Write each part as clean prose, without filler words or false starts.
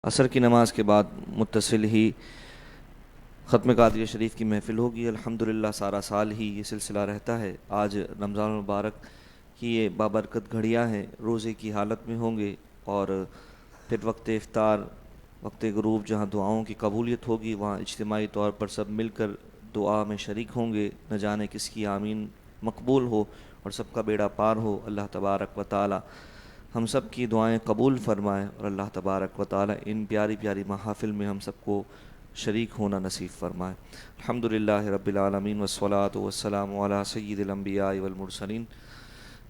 عصر کی نماز کے بعد متصل ہی ختم قادریہ شریف کی محفل ہوگی۔ الحمدللہ سارا سال ہی یہ سلسلہ رہتا ہے۔ آج رمضان المبارک کی یہ بابرکت گھڑیاں ہیں، روزے کی حالت میں ہوں گے اور پھر وقت افطار، وقت غروب جہاں دعاؤں کی قبولیت ہوگی وہاں اجتماعی طور پر سب مل کر دعا میں شریک ہوں گے۔ نہ جانے کس کی آمین مقبول ہو اور سب کا بیڑا پار ہو۔ اللہ تبارک و تعالی ہم سب کی دعائیں قبول فرمائے اور اللہ تبارک و تعالی ان پیاری پیاری محافل میں ہم سب کو شریک ہونا نصیب فرمائے۔ الحمدللہ رب العالمین والصلاة والسلام علی سید الانبیاء والمرسلین،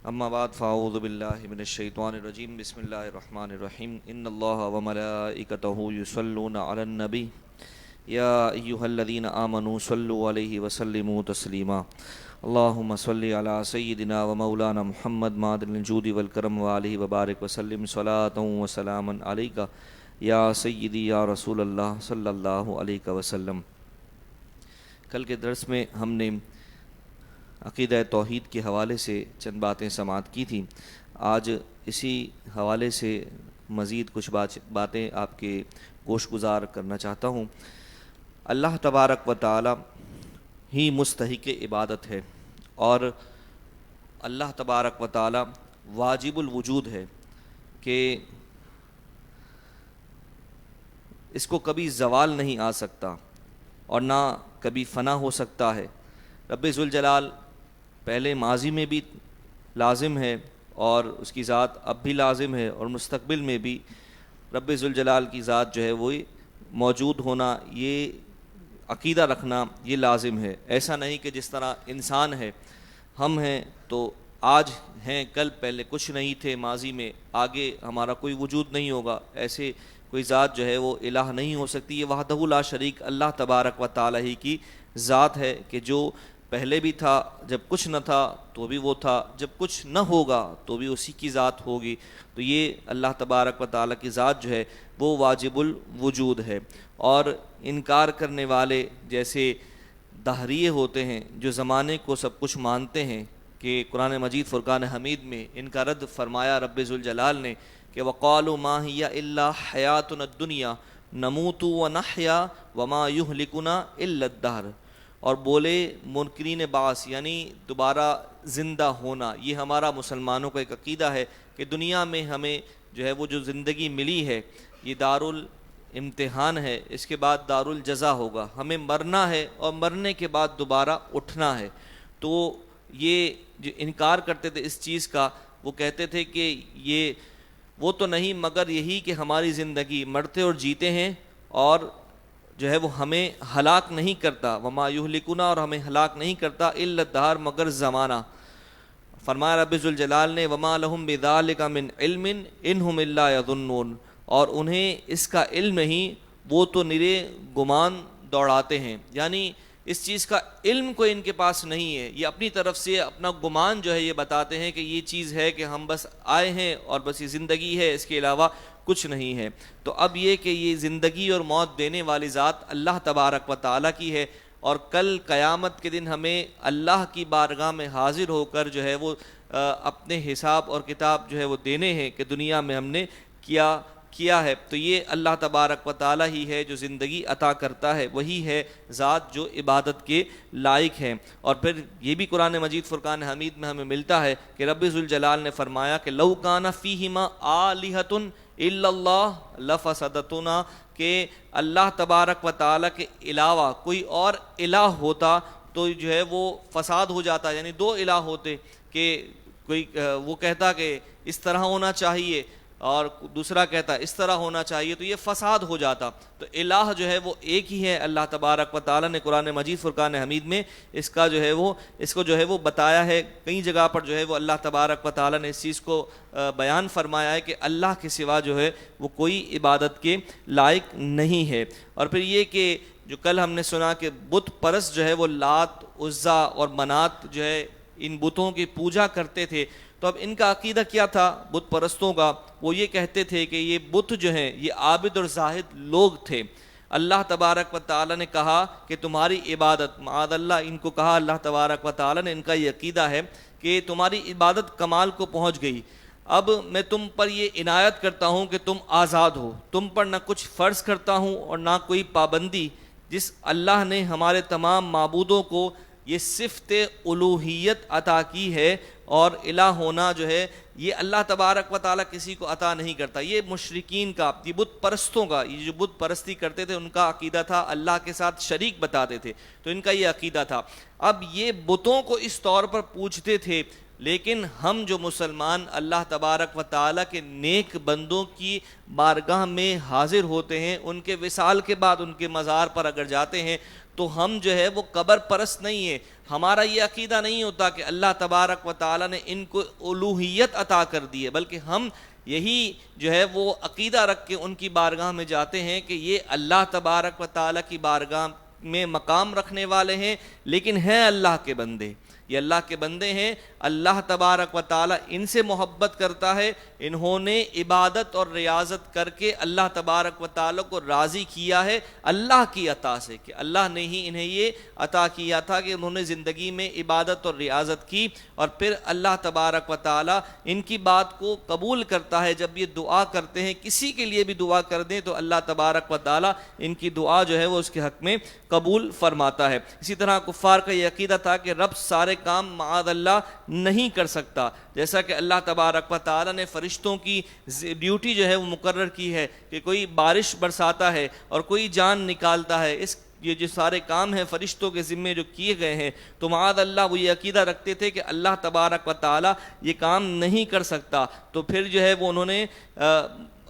اما بعد فاعوذ باللہ من الشیطان الرجیم، بسم اللہ الرحمن الرحیم۔ ان اللہ وملائکتہ یصلون علی النبی یا ایہا الذین آمنوا صلوا علیہ وسلموا تسلیما۔ اللہم صلی علی سیدنا و مولانا محمد معدن الجود والکرم وآلہ وبارک وسلم صلاۃ و سلاما علیکہ یا سیدی یا رسول اللہ صلی اللہ علیہ وسلم۔ کل کے درس میں ہم نے عقیدہ توحید کے حوالے سے چند باتیں سماعت کی تھیں۔ آج اسی حوالے سے مزید کچھ باتیں آپ کے گوش گزار کرنا چاہتا ہوں۔ اللہ تبارک و تعالی ہی مستحق عبادت ہے اور اللہ تبارک و تعالی واجب الوجود ہے کہ اس کو کبھی زوال نہیں آ سکتا اور نہ کبھی فنا ہو سکتا ہے۔ رب ذوالجلال پہلے ماضی میں بھی لازم ہے اور اس کی ذات اب بھی لازم ہے اور مستقبل میں بھی رب ذوالجلال کی ذات جو ہے وہ موجود ہونا، یہ عقیدہ رکھنا یہ لازم ہے۔ ایسا نہیں کہ جس طرح انسان ہے، ہم ہیں تو آج ہیں، کل پہلے کچھ نہیں تھے ماضی میں، آگے ہمارا کوئی وجود نہیں ہوگا، ایسے کوئی ذات جو ہے وہ الہ نہیں ہو سکتی۔ یہ وحدہ لا شریک اللہ تبارک و تعالی ہی کی ذات ہے کہ جو پہلے بھی تھا، جب کچھ نہ تھا تو بھی وہ تھا، جب کچھ نہ ہوگا تو بھی اسی کی ذات ہوگی۔ تو یہ اللہ تبارک و تعالی کی ذات جو ہے وہ واجب الوجود ہے۔ اور انکار کرنے والے جیسے دہریے ہوتے ہیں جو زمانے کو سب کچھ مانتے ہیں، کہ قرآن مجید فرقان حمید میں ان کا رد فرمایا رب ذوالجلال نے کہ وَقَالُوا مَا هِيَ إِلَّا حَيَاتُنَا الدُّنْيَا نَمُوتُ وَنَحْيَا وَمَا يُهْلِكُنَا إِلَّا الدَّهْرُ، اور بولے منکرین بعث یعنی دوبارہ زندہ ہونا، یہ ہمارا مسلمانوں کا ایک عقیدہ ہے کہ دنیا میں ہمیں جو ہے وہ جو زندگی ملی ہے یہ دار الامتحان ہے، اس کے بعد دار الجزا ہوگا، ہمیں مرنا ہے اور مرنے کے بعد دوبارہ اٹھنا ہے۔ تو یہ جو انکار کرتے تھے اس چیز کا، وہ کہتے تھے کہ یہ وہ تو نہیں مگر یہی کہ ہماری زندگی مرتے اور جیتے ہیں اور جو ہے وہ ہمیں ہلاک نہیں کرتا، وما یہلکنا، اور ہمیں ہلاک نہیں کرتا الا الدہر، مگر زمانہ۔ فرمایا رب ذوالجلال نے وما لہم بذالک من علم انہم الا یظنون، اور انہیں اس کا علم نہیں، وہ تو نرے گمان دوڑاتے ہیں، یعنی اس چیز کا علم کوئی ان کے پاس نہیں ہے، یہ اپنی طرف سے اپنا گمان جو ہے یہ بتاتے ہیں کہ یہ چیز ہے کہ ہم بس آئے ہیں اور بس یہ زندگی ہے، اس کے علاوہ کچھ نہیں ہے۔ تو اب یہ کہ یہ زندگی اور موت دینے والی ذات اللہ تبارک و تعالیٰ کی ہے، اور کل قیامت کے دن ہمیں اللہ کی بارگاہ میں حاضر ہو کر جو ہے وہ اپنے حساب اور کتاب جو ہے وہ دینے ہیں کہ دنیا میں ہم نے کیا ہے۔ تو یہ اللہ تبارک و تعالی ہی ہے جو زندگی عطا کرتا ہے، وہی ہے ذات جو عبادت کے لائق ہے۔ اور پھر یہ بھی قرآن مجید فرقان حمید میں ہمیں ملتا ہے کہ رب ذوالجلال نے فرمایا کہ لو کان فیہما آلہۃ الا اللہ لفسدتنا، کہ اللہ تبارک و تعالی کے علاوہ کوئی اور الہ ہوتا تو جو ہے وہ فساد ہو جاتا، یعنی دو الہ ہوتے کہ کوئی وہ کہتا کہ اس طرح ہونا چاہیے اور دوسرا کہتا اس طرح ہونا چاہیے، تو یہ فساد ہو جاتا۔ تو الہ جو ہے وہ ایک ہی ہے اللہ تبارک و تعالی نے قرآن مجید فرقان حمید میں اس کو جو ہے وہ بتایا ہے، کئی جگہ پر جو ہے وہ اللہ تبارک و تعالی نے اس چیز کو بیان فرمایا ہے کہ اللہ کے سوا جو ہے وہ کوئی عبادت کے لائق نہیں ہے۔ اور پھر یہ کہ جو کل ہم نے سنا کہ بت پرست جو ہے وہ لات، عزا اور منات جو ہے ان بتوں کی پوجا کرتے تھے، تو اب ان کا عقیدہ کیا تھا بت پرستوں کا؟ وہ یہ کہتے تھے کہ یہ بت جو ہیں یہ عابد اور زاہد لوگ تھے، اللہ تبارک و تعالی نے کہا کہ تمہاری عبادت، معاذ اللہ ان کو کہا اللہ تبارک و تعالی نے، ان کا یہ عقیدہ ہے کہ تمہاری عبادت کمال کو پہنچ گئی، اب میں تم پر یہ عنایت کرتا ہوں کہ تم آزاد ہو، تم پر نہ کچھ فرض کرتا ہوں اور نہ کوئی پابندی۔ جس اللہ نے ہمارے تمام معبودوں کو یہ صفت الوہیت عطا کی ہے اور الہ ہونا جو ہے یہ اللہ تبارک و تعالیٰ کسی کو عطا نہیں کرتا۔ یہ مشرکین کا، یہ بت پرستوں کا، یہ جو بت پرستی کرتے تھے ان کا عقیدہ تھا، اللہ کے ساتھ شریک بتاتے تھے، تو ان کا یہ عقیدہ تھا۔ اب یہ بتوں کو اس طور پر پوجتے تھے، لیکن ہم جو مسلمان اللہ تبارک و تعالیٰ کے نیک بندوں کی بارگاہ میں حاضر ہوتے ہیں، ان کے وصال کے بعد ان کے مزار پر اگر جاتے ہیں تو ہم جو ہے وہ قبر پرست نہیں ہیں۔ ہمارا یہ عقیدہ نہیں ہوتا کہ اللہ تبارک و تعالیٰ نے ان کو الوہیت عطا کر دی ہے، بلکہ ہم یہی جو ہے وہ عقیدہ رکھ کے ان کی بارگاہ میں جاتے ہیں کہ یہ اللہ تبارک و تعالیٰ کی بارگاہ میں مقام رکھنے والے ہیں، لیکن ہیں اللہ کے بندے، یہ اللہ کے بندے ہیں، اللہ تبارک و تعالیٰ ان سے محبت کرتا ہے، انہوں نے عبادت اور ریاضت کر کے اللہ تبارک و تعالیٰ کو راضی کیا ہے اللہ کی عطا سے، کہ اللہ نے ہی انہیں یہ عطا کیا تھا کہ انہوں نے زندگی میں عبادت اور ریاضت کی، اور پھر اللہ تبارک و تعالیٰ ان کی بات کو قبول کرتا ہے۔ جب یہ دعا کرتے ہیں، کسی کے لیے بھی دعا کر دیں تو اللہ تبارک و تعالیٰ ان کی دعا جو ہے وہ اس کے حق میں قبول فرماتا ہے۔ اسی طرح کفار کا یہ عقیدہ تھا کہ رب سارے کام معاذ اللہ نہیں کر سکتا، جیسا کہ اللہ تبارک و تعالیٰ نے فرشتوں کی ڈیوٹی جو ہے وہ مقرر کی ہے کہ کوئی بارش برساتا ہے اور کوئی جان نکالتا ہے، یہ جو سارے کام ہیں فرشتوں کے ذمے جو کیے گئے ہیں، تو معاذ اللہ وہ یہ عقیدہ رکھتے تھے کہ اللہ تبارک و تعالیٰ یہ کام نہیں کر سکتا۔ تو پھر جو ہے وہ انہوں نے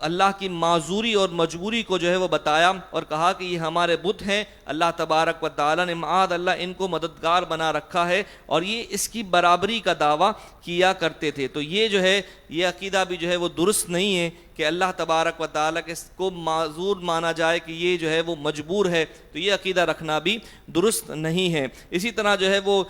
اللہ کی معذوری اور مجبوری کو جو ہے وہ بتایا اور کہا کہ یہ ہمارے بت ہیں، اللہ تبارک و تعالیٰ نے معاذ اللہ ان کو مددگار بنا رکھا ہے، اور یہ اس کی برابری کا دعویٰ کیا کرتے تھے۔ تو یہ جو ہے یہ عقیدہ بھی جو ہے وہ درست نہیں ہے کہ اللہ تبارک و تعالیٰ کو معذور مانا جائے کہ یہ جو ہے وہ مجبور ہے، تو یہ عقیدہ رکھنا بھی درست نہیں ہے۔ اسی طرح جو ہے وہ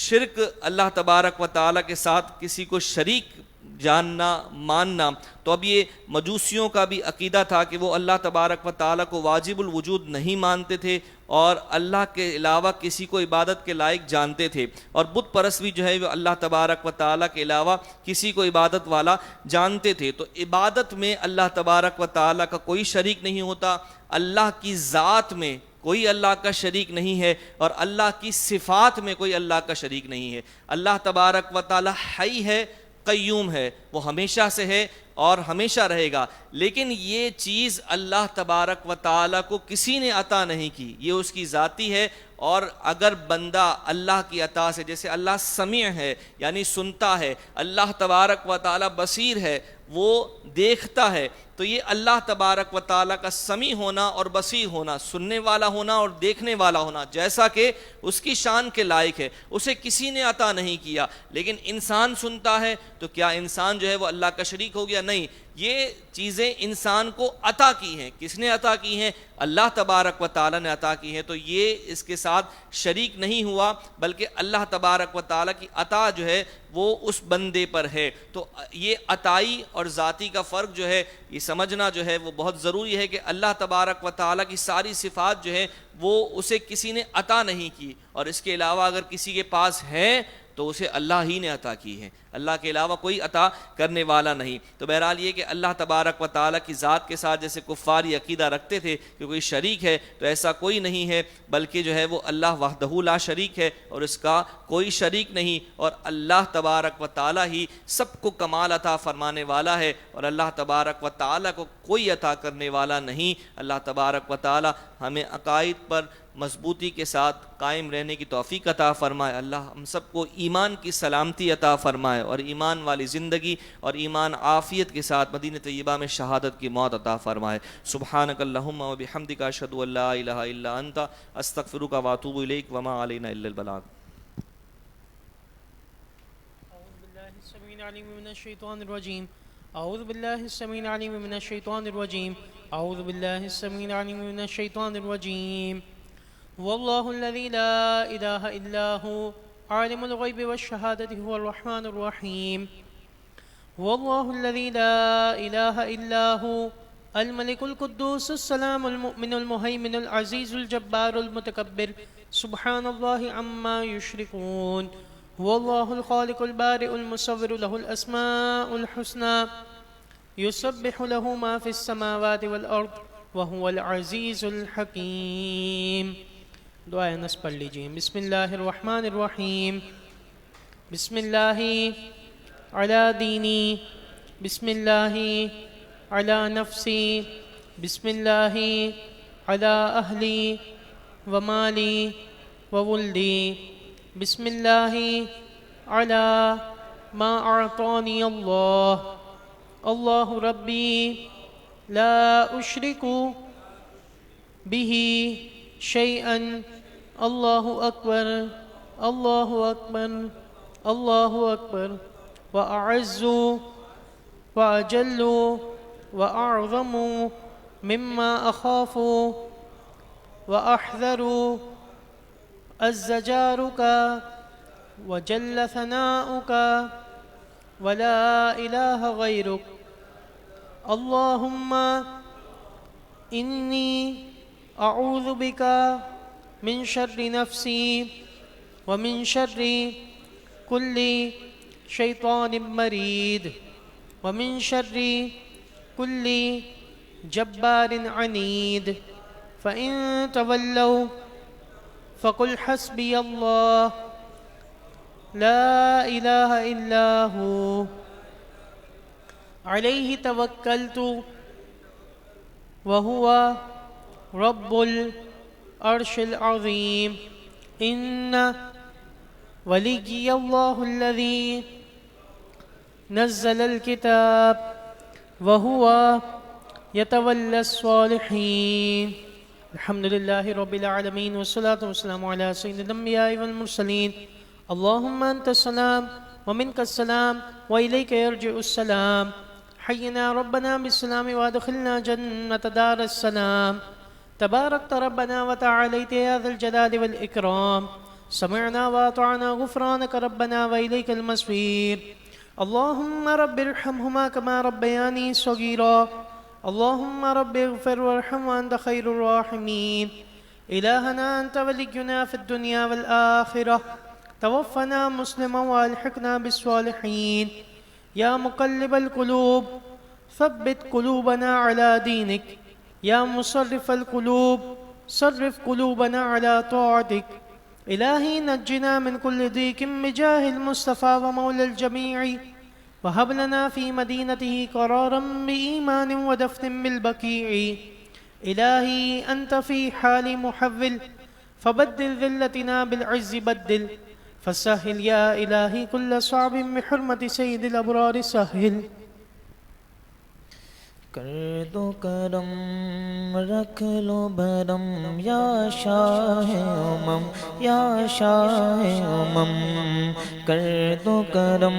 شرک، اللہ تبارک و تعالیٰ کے ساتھ کسی کو شریک جاننا ماننا، تو اب یہ مجوسیوں کا بھی عقیدہ تھا کہ وہ اللہ تبارک و تعالیٰ کو واجب الوجود نہیں مانتے تھے اور اللہ کے علاوہ کسی کو عبادت کے لائق جانتے تھے، اور بت پرست بھی جو ہے وہ اللہ تبارک و تعالیٰ کے علاوہ کسی کو عبادت والا جانتے تھے۔ تو عبادت میں اللہ تبارک و تعالیٰ کا کوئی شریک نہیں ہوتا، اللہ کی ذات میں کوئی اللہ کا شریک نہیں ہے، اور اللہ کی صفات میں کوئی اللہ کا شریک نہیں ہے۔ اللہ تبارک و تعالیٰ حی ہے، قیوم ہے، وہ ہمیشہ سے ہے اور ہمیشہ رہے گا، لیکن یہ چیز اللہ تبارک و تعالیٰ کو کسی نے عطا نہیں کی، یہ اس کی ذاتی ہے۔ اور اگر بندہ اللہ کی عطا سے، جیسے اللہ سمیع ہے یعنی سنتا ہے، اللہ تبارک و تعالیٰ بصیر ہے، وہ دیکھتا ہے، تو یہ اللہ تبارک و تعالیٰ کا سمیع ہونا اور بصیر ہونا، سننے والا ہونا اور دیکھنے والا ہونا، جیسا کہ اس کی شان کے لائق ہے، اسے کسی نے عطا نہیں کیا۔ لیکن انسان سنتا ہے تو کیا انسان جو ہے وہ اللہ کا شریک ہو گیا؟ نہیں، یہ چیزیں انسان کو عطا کی ہیں۔ کس نے عطا کی ہیں؟ اللہ تبارک و تعالیٰ نے عطا کی ہیں، تو یہ اس کے ساتھ شریک نہیں ہوا، بلکہ اللہ تبارک و تعالیٰ کی عطا جو ہے وہ اس بندے پر ہے۔ تو یہ عطائی اور ذاتی کا فرق جو ہے یہ سمجھنا جو ہے وہ بہت ضروری ہے کہ اللہ تبارک و تعالیٰ کی ساری صفات جو ہے وہ اسے کسی نے عطا نہیں کی، اور اس کے علاوہ اگر کسی کے پاس ہے تو اسے اللہ ہی نے عطا کی ہے، اللہ کے علاوہ کوئی عطا کرنے والا نہیں۔ تو بہرحال یہ کہ اللہ تبارک و تعالیٰ کی ذات کے ساتھ جیسے کفار یہ عقیدہ رکھتے تھے کہ کوئی شریک ہے، تو ایسا کوئی نہیں ہے، بلکہ جو ہے وہ اللہ وحدہ لا شریک ہے اور اس کا کوئی شریک نہیں، اور اللہ تبارک و تعالیٰ ہی سب کو کمال عطا فرمانے والا ہے، اور اللہ تبارک و تعالیٰ کو کوئی عطا کرنے والا نہیں۔ اللہ تبارک و تعالیٰ ہمیں عقائد پر مضبوطی کے ساتھ قائم رہنے کی توفیق عطا فرمائے۔ اللہ ہم سب کو ایمان کی سلامتی عطا فرمائے اور ایمان والی زندگی اور ایمان عافیت کے ساتھ مدینہ طیبہ میں شہادت کی موت عطا فرمائے۔ سبحانک اللہم و بحمدک اشہد ان لا الہ الا انت استغفرک و اتوب الیک وما علینا الا البلاغ۔ اعوذ باللہ السمیع العلیم من الشیطان الرجیم، اعوذ باللہ السمیع العلیم من الشیطان الرجیم، واللہ الذی لا الہ الا هو عالم الغیب والشہادۃ هو الرحمن الرحیم، واللہ الذی لا الہ الا هو الملک القدوس السلام المؤمن المہیمن العزیز الجبار المتکبر سبحان اللہ عما یشرکون، هو الله الخالق البارئ المصور له الأسماء الحسنى يسبح له ما في السماوات والأرض وهو العزيز الحكيم. دعائے نص پڑھ لیجئے. بسم اللہ الرحمن الرحیم. بسم اللہ علی دینی، بسم اللہ علی نفسی، بسم اللہ علی اہلی ومالی وولدی، بسم اللہ علی ما اعطانی اللہ. اللہ ربی لا اشرک به شیئا. اللہ اکبر، اللہ اکبر، اللہ اکبر. وأعز وأجل وأعظم مما أخاف وأحذر عز جارك وجل ثناؤك ولا إله غيرك. اللهم إني أعوذ بك من شر نفسي ومن شر كل شیطان مرید ومن شر کل جبار عنید. فإن تولوا فقل حسبی اللہ لا الہ الا ہو علیہ توکلت وہو رب العرش العظیم. ان ولی اللہ الذی نزل الكتاب وهو يتولى الصالحين. الحمد لله رب العالمين والصلاة والسلام على سيد الأنبياء والمرسلين. اللهم أنت السلام ومنك السلام وإليك يرجع السلام. حينا ربنا بالسلام وادخلنا جنة دار السلام. تباركت ربنا وتعاليت يا ذا الجلال والإكرام. سمعنا وأطعنا غفرانك ربنا وإليك المصير. اللهم رب ارحمهما كما ربياني صغيرا. اللهم رب اغفر وارحم وأنت خير الراحمين. إلهنا أنت ولينا في الدنيا والآخرة. توفنا مسلما والحقنا بالصالحين. يا مقلب القلوب ثبت قلوبنا على دينك. يا مصرف القلوب صرف قلوبنا على طاعتك. إلهي نجنا من كل ضيق بجاه المصطفى ومولى الجميع. وهب لنا في مدينته قرارا بإيمان ودفن بالبقيع. إلهي أنت في حال محول فبدل ذلتنا بالعز بدل. فسهل يا إلهي كل صعب بحرمة سيد الأبرار سهل. کر دو کرم رکھ لو بھرم یا شاہ امم یا شاہ امم. کر دو کرم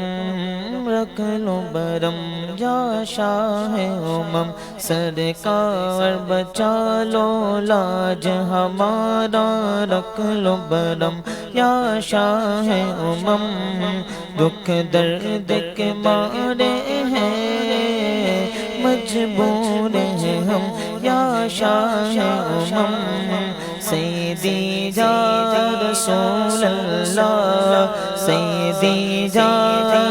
رکھ لو بھرم یا شاہ امم. سرکار بچا لو لاج ہمارا رکھ لو بھرم یا شاہ امم. دکھ درد کے مارے ہیں مجبور ہیں ہم یا شاہ امم. سیدی جا رسول اللہ، سیدی جا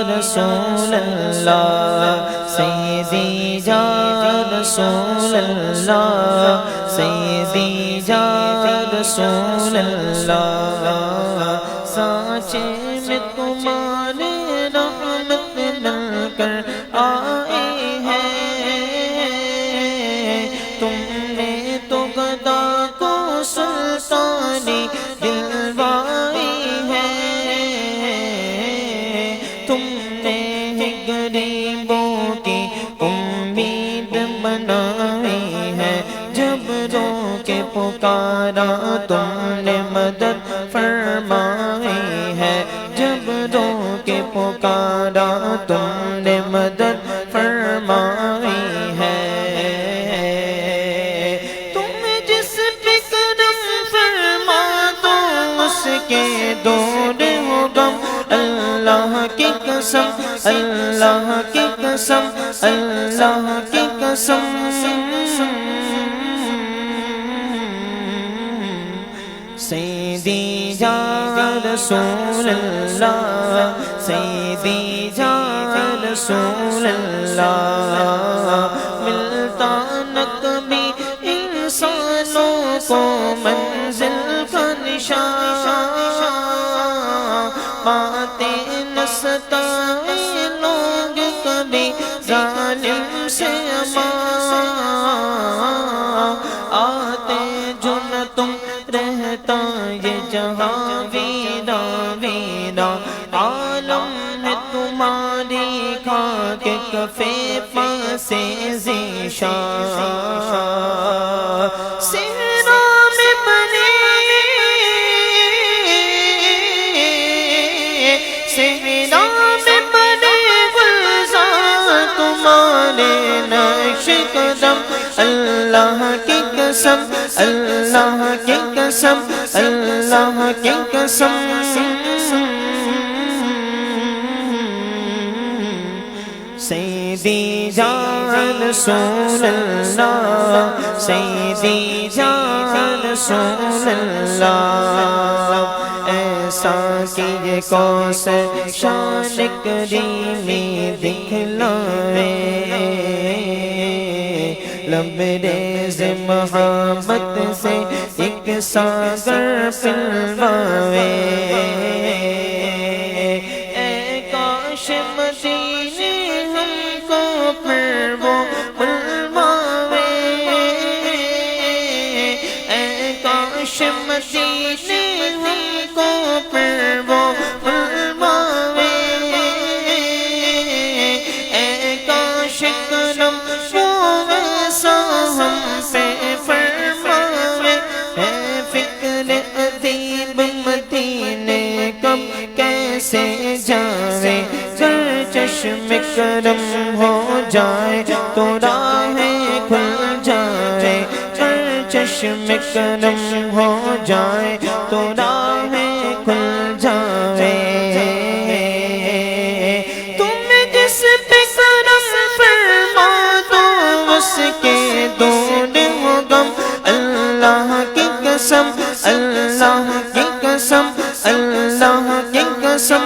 رسول اللہ، سیدی جا رسول اللہ، سیدی جا رسول اللہ. سانچے میں تمہارے رحمت مل کر آئے پکارا تم نے مدد فرمائی ہے. جب رو کے پکارا تم نے مدد فرمائی ہے. تم جس پہ کرم فرما تو اس کے دور ہو غم. اللہ کی قسم، اللہ کی قسم، اللہ کی قسم. سیدی جا رسول اللہ سیدی یا رسول اللہ ملتا نہ کبھی انسانوں کو منزل کا نشان پاتے نہ ستائے لوگ کبھی ظالم سے امان آتے جو نہ تم رہتا یہ جہاں ویرا ویرا عالم میں تمہاری خاک کفے پاسے ذیشان صحرا میں بنے صحرا میں بنے گلزار تمہارے نقش قدم اللہ کی قسم اللہ کی قسم اللہ کی قسم سیدی یا رسول اللہ سیدی یا رسول اللہ ایسا کہ یہ کوثر شان کریمی دکھلائے لبریز محبت سے ایک ساغر پلوائے اے کاش مدینے ہم کو پھر وہ پلوائے اے کاش مدینے ہم کو پھر وہ پلوائے اے کاش کرم ہم پہ فرمائے ہے فکر ادیب مدینے کب کیسے جائے گر چشم کرم ہو جائے تو راہیں کھل جائے گر چشم کرم ہو جائے تو راہیں کھل جائے تم جس پہ کرم فرما دو اس کے دور ہو غم اللہ کی قسم اللہ کی قسم اللہ کی قسم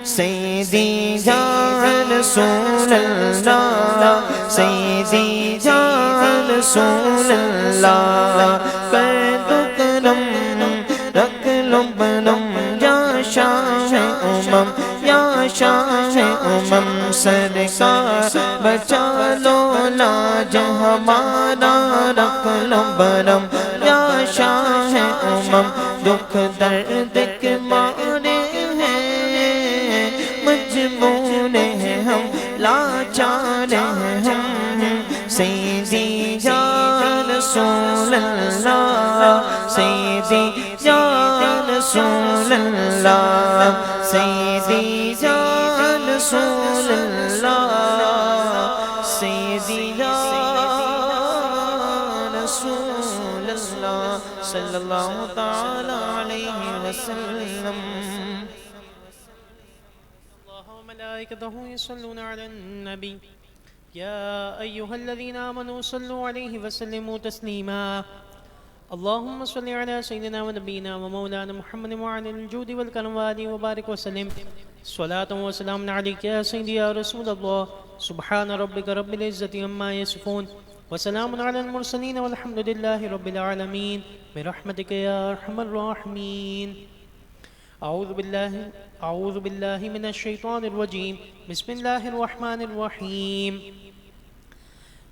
سیدی یا رسول اللہ سیدی یا رسول اللہ کر دو کرم رکھ لو برم یا شاہ امم یا شاہ امم سرکار بچا لو لاج ہمارا رکھ لو برم یا شاہ امم دکھ درد کے مارے ہیں مجبور ہیں ہم لاچار ہیں ہم سیدی یا رسول اللہ سیدی یا رسول اللہ سیدی یا رسول اللہ سیدی یا رسول اللہ صلی اللہ تعالی علیہ وسلم وملائكته يصلون على النبي يا أيها الذين آمنوا صلوا عليه وسلموا تسليما اللهم صل على سيدنا ونبينا ومولانا محمد وعلى الجود والكرم وآله وبارك وسلم صلاة وسلام عليك يا سيدي يا رسول الله سبحان ربك رب العزة عما يصفون وسلام على المرسلين والحمد لله رب العالمين برحمتك يا أرحم الراحمين أعوذ بالله من الشيطان الرجيم بسم الله الرحمن الرحيم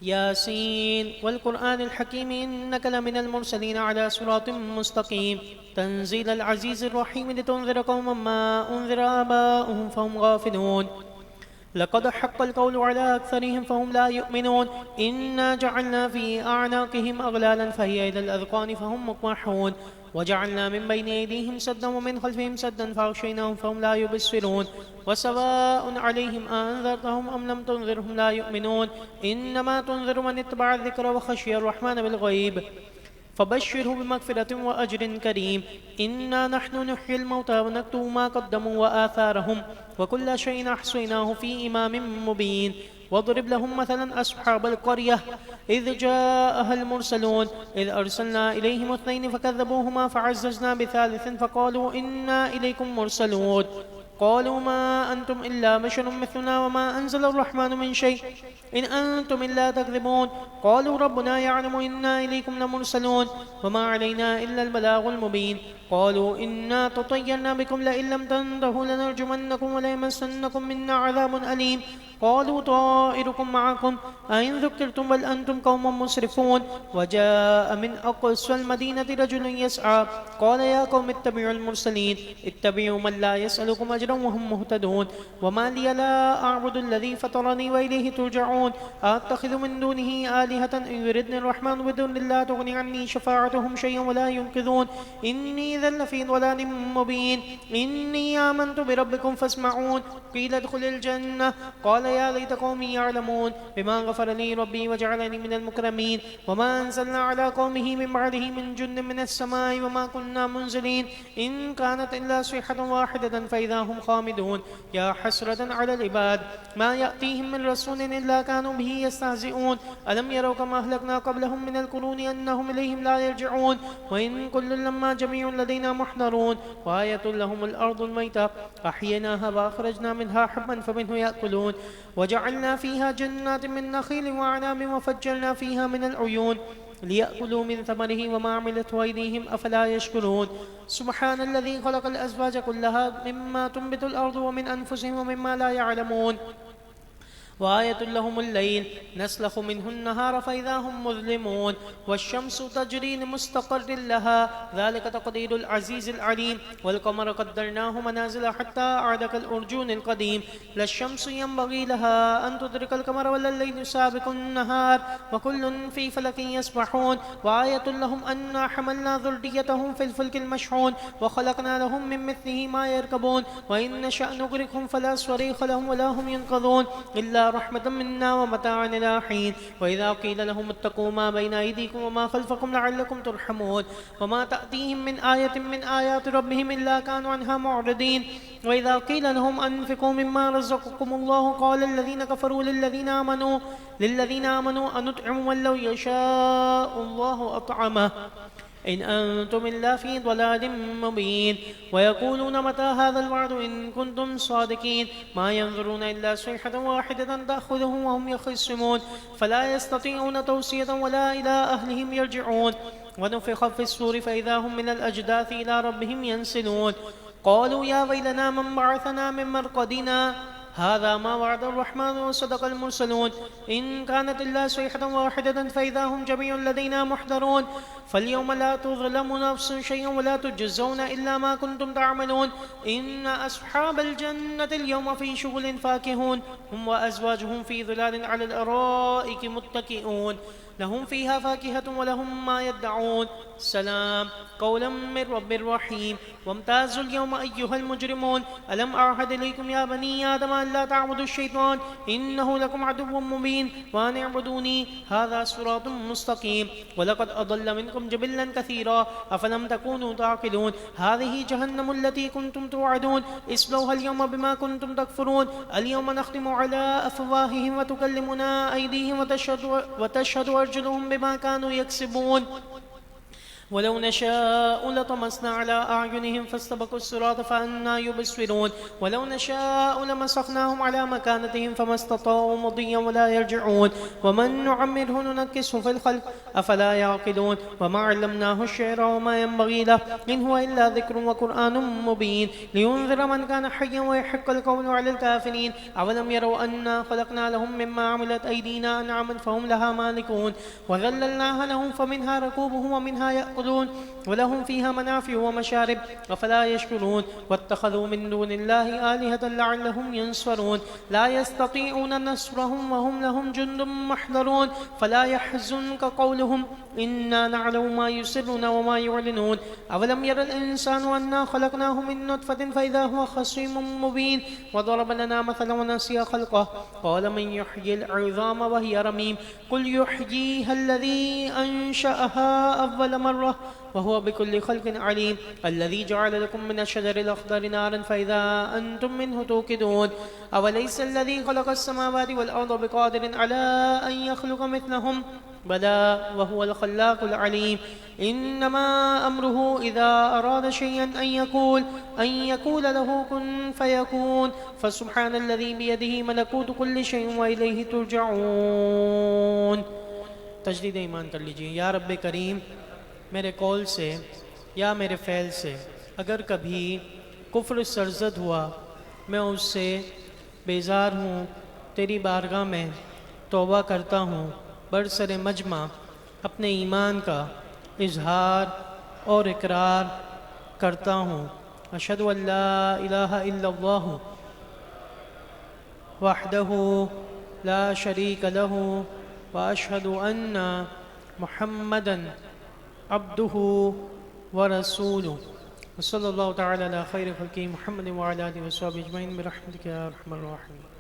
ياسين والقرآن الحكيم إنك لمن المرسلين على صراط مستقيم تنزيل العزيز الرحيم لتنذر قوما ما أنذر آباؤهم فهم غافلون لقد حق القول على أكثرهم فهم لا يؤمنون إنا جعلنا في أعناقهم أغلالا فهي إلى الأذقان فهم مقمحون وجعلنا من بين أيديهم سدا ومن خلفهم سدا فأغشيناهم فهم لا يبصرون وسواء عليهم أنذرتهم أم لم تنذرهم لا يؤمنون إنما تنذر من اتبع الذكر وخشي الرحمن بالغيب فبشره بمغفرة وأجر كريم إنا نحن نحيي الموتى ونكتب ما قدموا وآثارهم وكل شيء أحصيناه في إمام مبين واضرب لهم مثلا أصحاب القرية إذ جاءها المرسلون إذ أرسلنا إليهم اثنين فكذبوهما فعززنا بثالث فقالوا إنا إليكم مرسلون قالوا ما أنتم إلا بشر مثلنا وما أنزل الرحمن من شيء إن أنتم إلا تكذبون قالوا ربنا يعلم إنا إليكم لمرسلون وما علينا إلا البلاغ المبين قالوا إنا تطيرنا بكم لئن لم تنتهوا لنرجمنكم وليمسنكم منا عذاب أليم قالوا طائركم معكم أئن ذكرتم بل أنتم قوم مسرفون وجاء من أقصى المدينة رجل يسعى قال يا قوم اتبعوا المرسلين اتبعوا من لا يسألكم أجرا وهم مهتدون وما لي لا أعبد الذي فطرني وإليه ترجعون أتخذ من دونه آلهة إن يردني الرحمن بضر لا تغني عني شفاعتهم شيئا ولا ينقذون إني إذا لفي ضلال مبين إني آمنت بربكم فاسمعون قيل ادخل الجنة قال يا ليت قومي يعلمون بما غفر لي ربي وجعلني من المكرمين وما أنزلنا على قومه من بعده من جند من السماء وما كنا منزلين إن كانت إلا صيحة واحدة فإذا هم خامدون يا حسرة على العباد ما يأتيهم من رسول إلا كانوا به يستهزئون ألم يروا كما أهلكنا قبلهم من القرون أنهم إليهم لا يرجعون وإن كل لما جميع لدينا محضرون وآية لهم الأرض الميتة أحييناها وأخرجنا منها حبا فمنه يأكلون وجعلنا فيها جنات من نخيل وأعناب وفجرنا فيها من العيون ليأكلوا من ثمره وما عملته أيديهم أفلا يشكرون سبحان الذي خلق الأزواج كلها مما تنبت الأرض ومن أنفسهم ومما لا يعلمون وآية لهم الليل نسلخ منه النهار فإذا هم مظلمون والشمس تجري لمستقر لها ذلك تقدير العزيز العليم والقمر قدرناه منازل حتى أعاد كالأرجون القديم لا الشمس ينبغي لها أن تدرك القمر ولا الليل سابق النهار وكل في فلك يسبحون وآية لهم أنا حملنا ذريتهم في الفلك المشحون وخلقنا لهم من مثله ما يركبون وإن نشأ نغرقهم فلا صريخ لهم ولا هم ينقذون إلا رحمة منا ومتاعا إلى حين وإذا قيل لهم اتقوا ما بين أيديكم وما خلفكم لعلكم ترحمون وما تأتيهم من آية من آيات ربهم إلا كانوا عنها معرضين وإذا قيل لهم أنفقوا مما رزقكم الله قال الذين كفروا للذين آمنوا أنطعم من لو يشاء الله أطعمه إن أنتم إلا في ضلال مبين ويقولون متى هذا الوعد إن كنتم صادقين ما ينظرون إلا صيحة واحدة تأخذهم وهم يخصمون فلا يستطيعون توصية ولا إلى أهلهم يرجعون ونفخ في الصور فإذا هم من الأجداث إلى ربهم ينسلون قالوا يا ويلنا من بعثنا من مرقدنا هذا ما وعد الرحمن وصدق المرسلون إن كانت إلا صيحة واحدة فإذا هم جميع لدينا محضرون فاليوم لا تظلم نفس شيئا ولا تجزون إلا ما كنتم تعملون إن أصحاب الجنة اليوم في شغل فاكهون هم وأزواجهم في ظلال على الأرائك متكئون لهم فيها فاكهة ولهم ما يدعون سلام قولا من رب رحيم وامتازوا اليوم أيها المجرمون ألم أعهد إليكم يا بني آدم أن لا تعبدوا الشيطان إنه لكم عدو مبين وأن اعبدوني هذا صراط مستقيم ولقد أضل منكم جبلا كثيرا أفلم تكونوا تعقلون هذه جهنم التي كنتم توعدون اصلوها اليوم بما كنتم تكفرون اليوم نختم على أفواههم وتكلمنا أيديهم وتشهد أرجلهم بما كانوا يكسبون ولو نشاء لطمسنا على أعينهم فاستبقوا الصراط فأنا يبصرون ولو نشاء لمسخناهم على مكانتهم فما استطاعوا مضيا ولا يرجعون ومن نعمره ننكسه في الخلق أفلا يعقلون وما علمناه الشعر وما ينبغي له إن هو إلا ذكر وقرآن مبين لينذر من كان حيا ويحق القول على الكافرين أولم يروا أنا خلقنا لهم مما عملت أيدينا أنعاما فهم لها مالكون وذللناها لهم فمنها ركوبهم ومنها يأكلون ولهم فيها منافع ومشارب أفلا يشكرون واتخذوا من دون الله آلهة لعلهم ينصرون لا يستطيعون نصرهم وهم لهم جند محضرون فلا يحزنك قولهم إنا نعلم ما يسرون وما يعلنون أولم ير الإنسان أنا خلقناه من نطفة فإذا هو خصيم مبين وضرب لنا مثلا ونسي خلقه قال من يحيي العظام وهي رميم قل يحييها الذي أنشأها أول مرة مرة وهو بكل خلق عليم الذي جعل لكم من الشجر الأخضر نارا فإذا أنتم منه توقدون أوليس الذي خلق السماوات والأرض بقادر على أن يخلق مثلهم بلى وهو الخلاق العليم إنما أمره إذا أراد شيئا أن يقول له كن فيكون فسبحان الذي بيده ملكوت كل شيء وإليه ترجعون. تجدید ایمان کر لیجئے. یا رب کریم، میرے قول سے یا میرے فعل سے اگر کبھی کفر سرزد ہوا، میں اس سے بیزار ہوں. تیری بارگاہ میں توبہ کرتا ہوں، برسر مجمع اپنے ایمان کا اظہار اور اقرار کرتا ہوں. اشہد ان لا الہ الا اللہ وحدہ لا شریک لہ واشہد ان محمدا عبدہ ورسولہ. وصلی اللہ تعالی علی خیر خلقہ محمد وعلی آلہ وصحبہ اجمعین برحمتک یا ارحم الراحمین.